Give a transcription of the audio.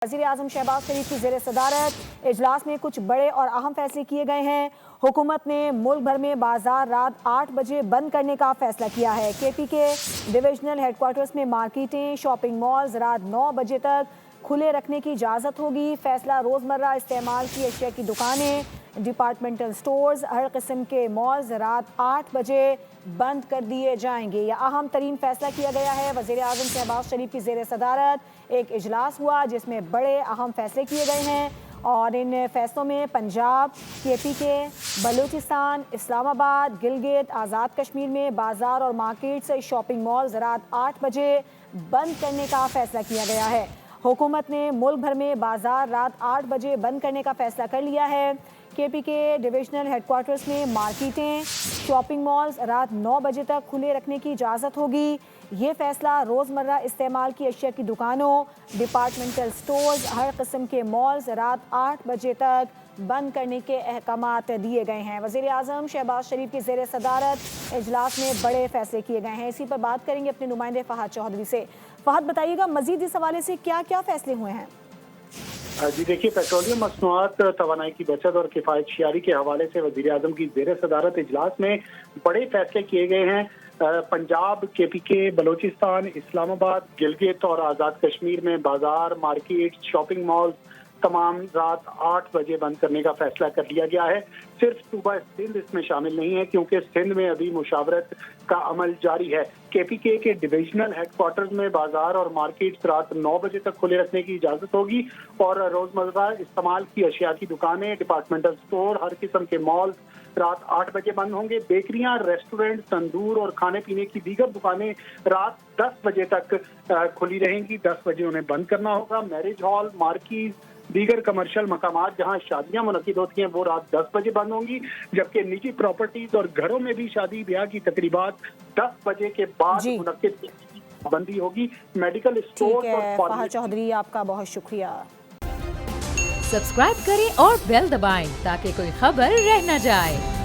वज़ीर आज़म शहबाज शरीफ की ज़ेर सदारत इजलास में कुछ बड़े और अहम फैसले किए गए हैं। हुकूमत ने मुल्क भर में बाजार रात 8 बजे बंद करने का फैसला किया है। KP के डिविजनल हेडक्वार्टर्स में मार्केटें, शॉपिंग मॉल्स रात 9 बजे तक खुले रखने की इजाज़त होगी। फैसला रोज़मर्रा इस्तेमाल की अशिया की दुकानें, डिपार्टमेंटल स्टोर्स, हर किस्म के मॉल्स रात 8 बजे बंद कर दिए जाएंगे। यह अहम तरीन फैसला किया गया है। वज़ीर आज़म शहबाज शरीफ की ज़ेर सदारत एक इजलास हुआ जिसमें बड़े अहम फैसले किए गए हैं और इन फैसलों में पंजाब, KP के बलूचिस्तान, इस्लामाबाद, गिलगित, आज़ाद कश्मीर में बाजार और मार्केट से शॉपिंग मॉल्स रात 8 बजे बंद करने का फैसला किया गया है। हुकूमत ने मुल्क भर में बाजार रात 8 बजे बंद करने का फैसला कर लिया है। KP के डिविजनल हेडक्वार्टर्स में मार्केटें, शॉपिंग मॉल्स रात 9 बजे तक खुले रखने की इजाज़त होगी। ये फैसला रोज़मर्रा इस्तेमाल की अशिया की दुकानों, डिपार्टमेंटल स्टोर्स, हर किस्म के मॉल्स रात 8 बजे तक बंद करने के अहकामात दिए गए हैं। वज़ीर आज़म शहबाज शरीफ की ज़ेर सदारत इजलास में बड़े फैसले किए गए हैं। इसी पर बात करेंगे अपने नुमाइंदे फ़हद चौधरी से। फ़हद, बताइएगा मज़ीद इस हवाले से क्या क्या फैसले हुए हैं? जी देखिए, पेट्रोलियम मसनूआत, तवानाई की बचत और किफ़ायतशियारी के हवाले से वज़ीर आज़म की ज़ेर सदारत इजलास में बड़े फैसले किए गए हैं। पंजाब, KP के बलूचिस्तान, इस्लामाबाद, गिलगित और आज़ाद कश्मीर में बाजार, मार्केट, शॉपिंग मॉल तमाम रात 8 बजे बंद करने का फैसला कर लिया गया है। सिर्फ सूबा सिंध इसमें शामिल नहीं है क्योंकि सिंध में अभी मुशावरत का अमल जारी है। KP के डिविजनल हेडक्वार्टर्स में बाजार और मार्केट रात 9 बजे तक खुले रखने की इजाज़त होगी और रोज़मर्रा इस्तेमाल की अशिया की दुकानें, डिपार्टमेंटल स्टोर, हर किस्म के मॉल रात 8 बजे बंद होंगे। बेकरियां, रेस्टोरेंट, तंदूर और खाने पीने की दीगर दुकानें रात 10 बजे तक खुली रहेंगी। 10 बजे उन्हें बंद करना होगा। मैरिज हॉल, मार्कीज, दीगर कमर्शियल मकामात जहां शादियां मुनक्किद होती हैं वो रात 10 बजे बंद होंगी, जबकि निजी प्रॉपर्टीज और घरों में भी शादी ब्याह की तकरीबात 10 बजे के बाद मुनक्किद की पाबंदी होगी। मेडिकल स्टोर और फ़हद चौधरी, आपका बहुत शुक्रिया। सब्सक्राइब करें और बेल दबाएं ताकि कोई खबर रह न जाए।